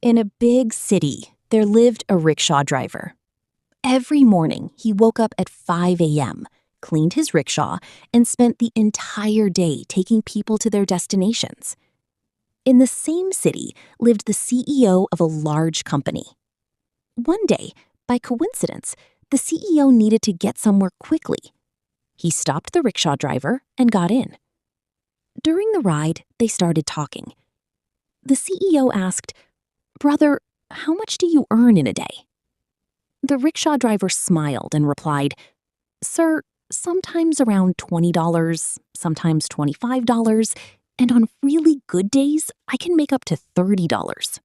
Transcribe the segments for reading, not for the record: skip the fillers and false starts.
In a big city, there lived a rickshaw driver. Every morning, he woke up at 5 a.m., cleaned his rickshaw, and spent the entire day taking people to their destinations. In the same city lived the CEO of a large company. One day, by coincidence, the CEO needed to get somewhere quickly. He stopped the rickshaw driver and got in. During the ride, they started talking. The CEO asked, "Brother, how much do you earn in a day?" The rickshaw driver smiled and replied, "Sir, sometimes around $20, sometimes $25, and on really good days, I can make up to $30.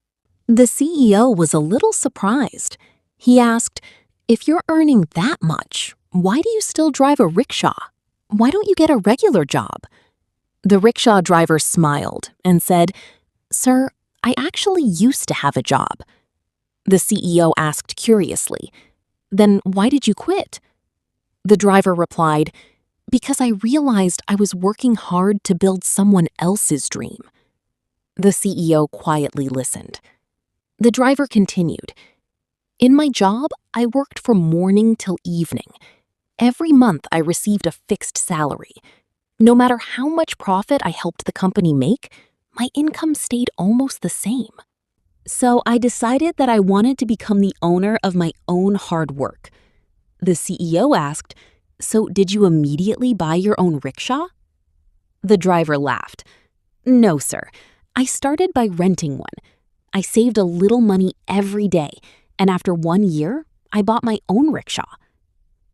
The CEO was a little surprised. He asked, "If you're earning that much, why do you still drive a rickshaw? Why don't you get a regular job?" The rickshaw driver smiled and said, "Sir, I actually used to have a job." The CEO asked curiously, "Then why did you quit?" The driver replied, "Because I realized I was working hard to build someone else's dream." The CEO quietly listened. The driver continued, "In my job, I worked from morning till evening. Every month I received a fixed salary. No matter how much profit I helped the company make, my income stayed almost the same. So I decided that I wanted to become the owner of my own hard work." The CEO asked, "So did you immediately buy your own rickshaw?" The driver laughed. "No, sir. I started by renting one. I saved a little money every day, and after 1 year, I bought my own rickshaw.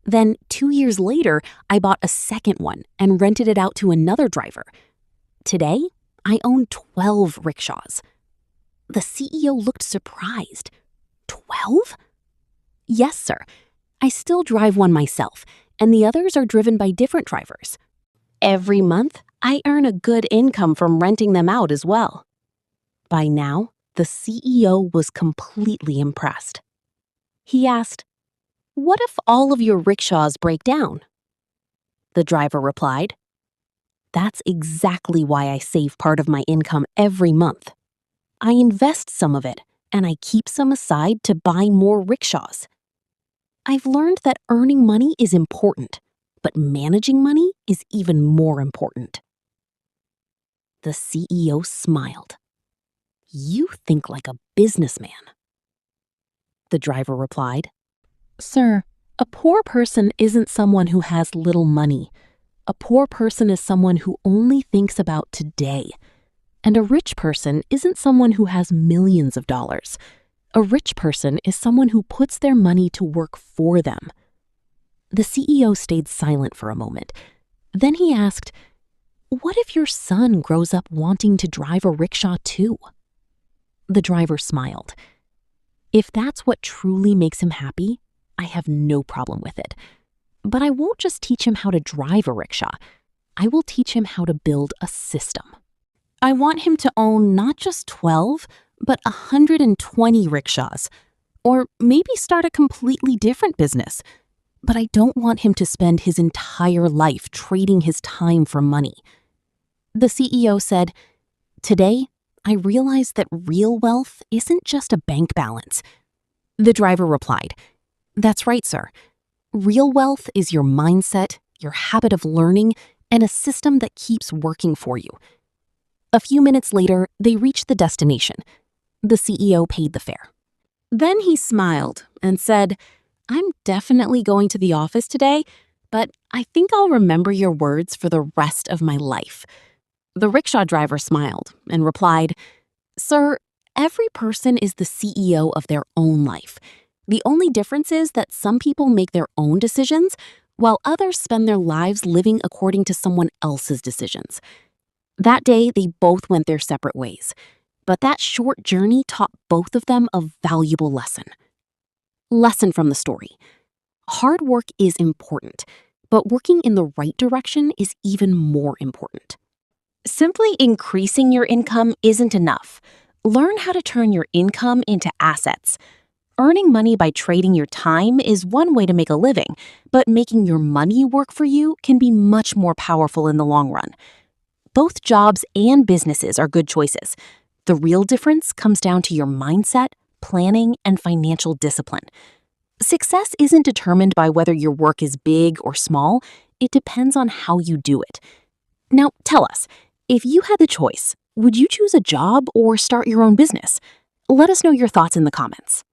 Then 2 years later, I bought a second one and rented it out to another driver. Today, I own 12 rickshaws." The CEO looked surprised. 12? "Yes, sir. I still drive one myself, and the others are driven by different drivers. Every month, I earn a good income from renting them out as well." By now, the CEO was completely impressed. He asked, "What if all of your rickshaws break down?" The driver replied, "That's exactly why I save part of my income every month. I invest some of it, and I keep some aside to buy more rickshaws. I've learned that earning money is important, but managing money is even more important." The CEO smiled. "You think like a businessman." The driver replied, "Sir, a poor person isn't someone who has little money. A poor person is someone who only thinks about today. And a rich person isn't someone who has millions of dollars. A rich person is someone who puts their money to work for them." The CEO stayed silent for a moment. Then he asked, "What if your son grows up wanting to drive a rickshaw too?" The driver smiled. "If that's what truly makes him happy, I have no problem with it. But I won't just teach him how to drive a rickshaw. I will teach him how to build a system. I want him to own not just 12, but 120 rickshaws. Or maybe start a completely different business. But I don't want him to spend his entire life trading his time for money." The CEO said, "Today, I realize that real wealth isn't just a bank balance." The driver replied, "That's right, sir. Real wealth is your mindset, your habit of learning, and a system that keeps working for you." A few minutes later, they reached the destination. The CEO paid the fare. Then he smiled and said, "I'm definitely going to the office today, but I think I'll remember your words for the rest of my life." The rickshaw driver smiled and replied, "Sir, every person is the CEO of their own life. The only difference is that some people make their own decisions, while others spend their lives living according to someone else's decisions." That day, they both went their separate ways, but that short journey taught both of them a valuable lesson. Lesson from the story: hard work is important, but working in the right direction is even more important. Simply increasing your income isn't enough. Learn how to turn your income into assets. Earning money by trading your time is one way to make a living, but making your money work for you can be much more powerful in the long run. Both jobs and businesses are good choices. The The real difference comes down to your mindset, planning, and financial discipline. Success isn't determined by whether your work is big or small. It depends on how you do it. Now, tell us, if you had the choice, would you choose a job or start your own business? Let us know your thoughts in the comments.